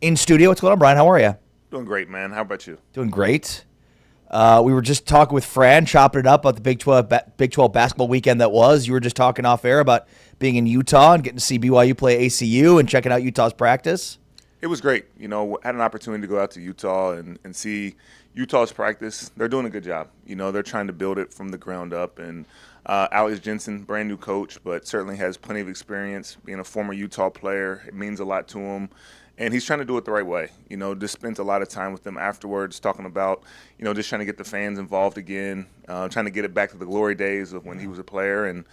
in studio. What's going on, Brian? How are you? Doing great, man. How about you? Doing great. We were just talking with Fran, chopping it up about the Big 12 basketball weekend that was. You were just talking off air about being in Utah and getting to see BYU play ACU and checking out Utah's practice. It was great. Had an opportunity to go out to Utah and see Utah's practice. They're doing a good job. They're trying to build it from the ground up. And Alex Jensen, brand new coach, but certainly has plenty of experience being a former Utah player. It means a lot to him. And he's trying to do it the right way. Just spent a lot of time with them afterwards talking about, just trying to get the fans involved again, trying to get it back to the glory days of when he was a player. And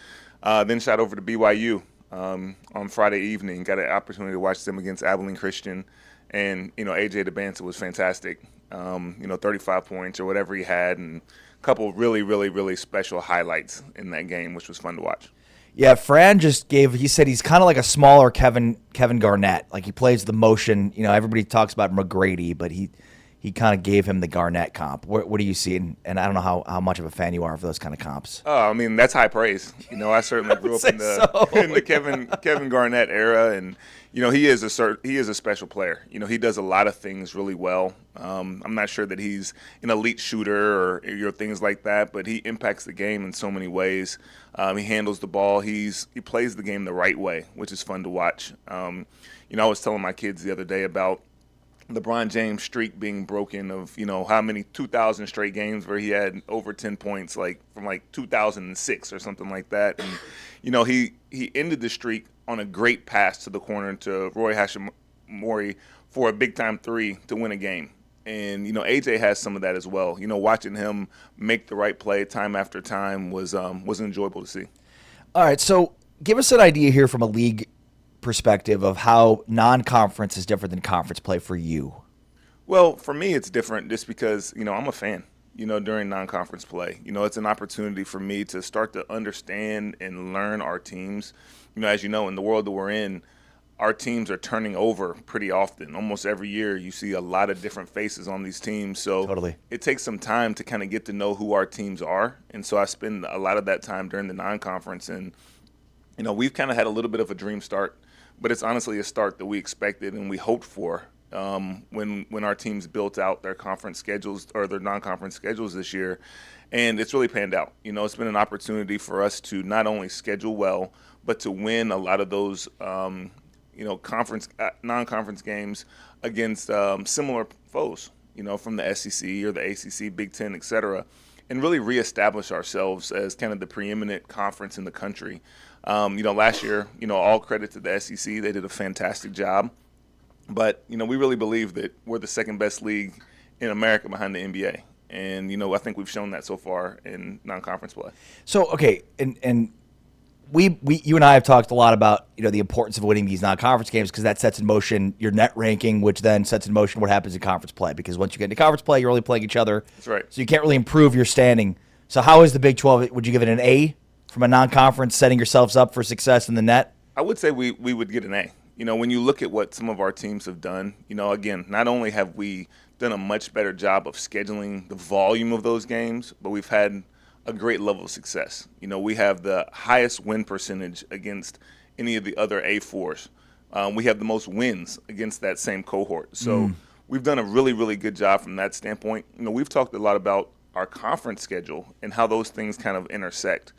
then shot over to BYU on Friday evening. Got an opportunity to watch them against Abilene Christian. And, A.J. DeBanza was fantastic. 35 points or whatever he had, and a couple of really, really, really special highlights in that game, which was fun to watch. Yeah, Fran he said he's kind of like a smaller Kevin Garnett. Like he plays the motion. Everybody talks about McGrady, but he kind of gave him the Garnett comp. What do you see? And I don't know how much of a fan you are of those kind of comps. Oh, that's high praise. I certainly grew up in the Kevin Garnett era, and he is a special player. He does a lot of things really well. I'm not sure that he's an elite shooter or things like that, but he impacts the game in so many ways. He handles the ball. He plays the game the right way, which is fun to watch. I was telling my kids the other day about LeBron James' streak being broken of, how many 2,000 straight games where he had over 10 points, from 2006 or something like that. And, he ended the streak on a great pass to the corner to Roy Hashimori for a big-time three to win a game. And, AJ has some of that as well. Watching him make the right play time after time was enjoyable to see. All right, so give us an idea here from a league perspective of how non-conference is different than conference play for you. Well, for me, it's different just because, I'm a fan, during non-conference play. It's an opportunity for me to start to understand and learn our teams. As you know, in the world that we're in, our teams are turning over pretty often. Almost every year you see a lot of different faces on these teams. So Totally. It takes some time to kind of get to know who our teams are. And so I spend a lot of that time during the non-conference. And, we've kind of had a little bit of a dream start, but it's honestly a start that we expected and we hoped for when our teams built out their conference schedules or their non-conference schedules this year. And it's really panned out. It's been an opportunity for us to not only schedule well, but to win a lot of those non-conference games against similar foes, from the SEC or the ACC, Big Ten, et cetera, and really reestablish ourselves as kind of the preeminent conference in the country. Last year, all credit to the SEC. They did a fantastic job. But, we really believe that we're the second best league in America behind the NBA. And, I think we've shown that so far in non-conference play. So, okay, and you and I have talked a lot about the importance of winning these non-conference games because that sets in motion your net ranking, which then sets in motion what happens in conference play. Because once you get into conference play, you're only playing each other. That's right. So you can't really improve your standing. So how is the Big 12? Would you give it an A from a non-conference, setting yourselves up for success in the net? I would say we would get an A. When you look at what some of our teams have done, again, not only have we done a much better job of scheduling the volume of those games, but we've had a great level of success. We have the highest win percentage against any of the other A4s. We have the most wins against that same cohort. So we've done a really, really good job from that standpoint. We've talked a lot about our conference schedule and how those things kind of intersect.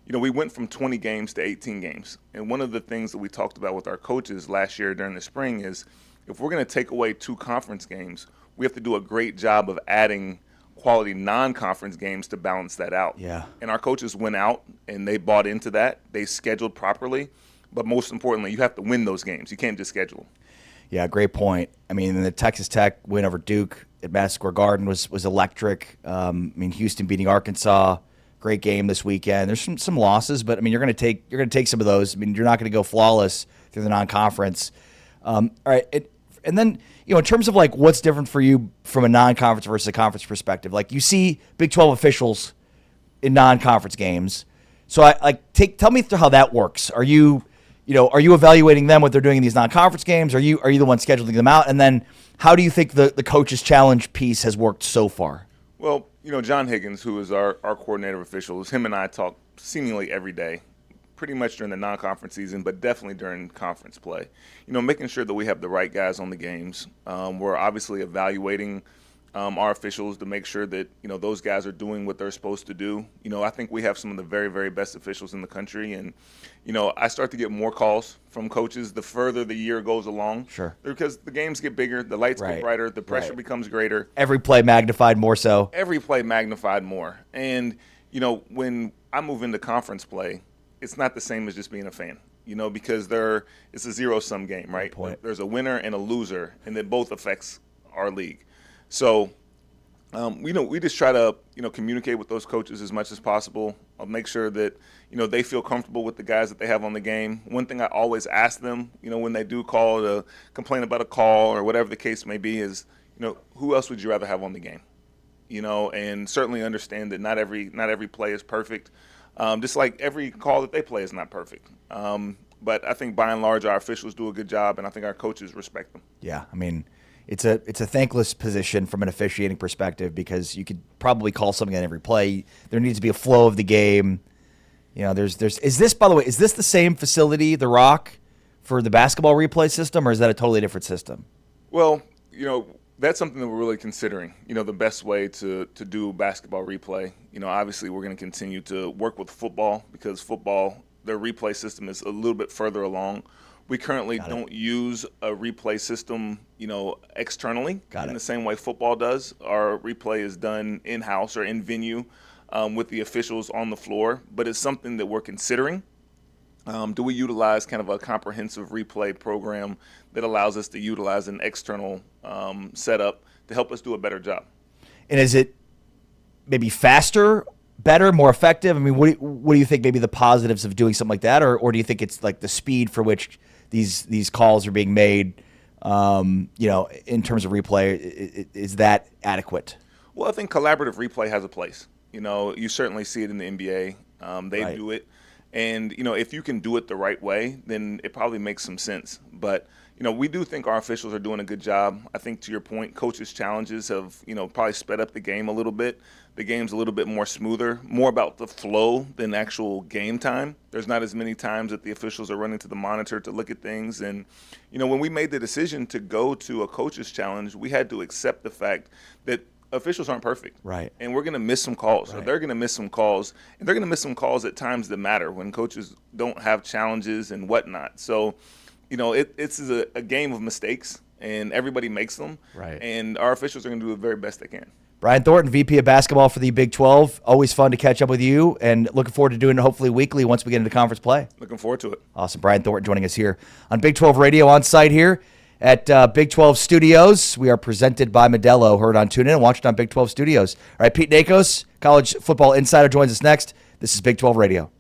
We went from 20 games to 18 games. And one of the things that we talked about with our coaches last year during the spring is if we're going to take away 2 conference games, we have to do a great job of adding quality non-conference games to balance that out. Yeah. And our coaches went out and they bought into that. They scheduled properly. But most importantly, you have to win those games. You can't just schedule them. Yeah, great point. The Texas Tech win over Duke at Madison Square Garden was electric. Houston beating Arkansas, great game this weekend. There's some losses, but you're going to take some of those. You're not going to go flawless through the non-conference. All right, and then in terms of what's different for you from a non-conference versus a conference perspective, you see Big 12 officials in non-conference games. So tell me through how that works. Are you evaluating them what they're doing in these non-conference games? Are you the one scheduling them out? And then how do you think the coach's challenge piece has worked so far? Well, John Higgins, who is our coordinator of officials, him and I talk seemingly every day. pretty much during the non-conference season, but definitely during conference play. Making sure that we have the right guys on the games. We're obviously evaluating our officials to make sure that those guys are doing what they're supposed to do. I think we have some of the very, very best officials in the country, and I start to get more calls from coaches the further the year goes along. Sure. Because the games get bigger, the lights get brighter, the pressure becomes greater. Every play magnified more so. Every play magnified more. And when I move into conference play, it's not the same as just being a fan. Because it's a zero-sum game, right? There's a winner and a loser, and that both affects our league. So, we just try to, communicate with those coaches as much as possible. I'll make sure that, they feel comfortable with the guys that they have on the game. One thing I always ask them, when they do call to complain about a call or whatever the case may be is, who else would you rather have on the game? And certainly understand that not every play is perfect. Just like every call that they play is not perfect. But I think by and large our officials do a good job, and I think our coaches respect them. Yeah, I mean, it's a thankless position from an officiating perspective because you could probably call something on every play. There needs to be a flow of the game. Is this, by the way, is this the same facility, The Rock, for the basketball replay system, or is that a totally different system? Well, that's something that we're really considering, the best way to do basketball replay. Obviously we're going to continue to work with football because football, their replay system is a little bit further along. We currently don't use a replay system, externally in the same way football does. Our replay is done in-house or in venue with the officials on the floor, but it's something that we're considering. Do we utilize kind of a comprehensive replay program that allows us to utilize an external setup to help us do a better job? And is it maybe faster, better, more effective? I mean, what do you think maybe the positives of doing something like that, or do you think it's like the speed for which these calls are being made, in terms of replay, is that adequate? Well, I think collaborative replay has a place. You certainly see it in the NBA. They do it. And, if you can do it the right way, then it probably makes some sense. But, we do think our officials are doing a good job. I think to your point, coaches' challenges have, probably sped up the game a little bit. The game's a little bit more smoother, more about the flow than actual game time. There's not as many times that the officials are running to the monitor to look at things. And, when we made the decision to go to a coaches' challenge, we had to accept the fact that officials aren't perfect. Right. And we're going to miss some calls. Right. Or they're going to miss some calls. And they're going to miss some calls at times that matter when coaches don't have challenges and whatnot. So, it's a game of mistakes, and everybody makes them. Right. And our officials are going to do the very best they can. Brian Thornton, VP of Basketball for the Big 12. Always fun to catch up with you, and looking forward to doing it hopefully weekly once we get into conference play. Looking forward to it. Awesome. Brian Thornton joining us here on Big 12 Radio on site here at Big 12 Studios. We are presented by Modelo, heard on TuneIn and watched on Big 12 Studios. All right, Pete Nakos, college football insider, joins us next. This is Big 12 Radio.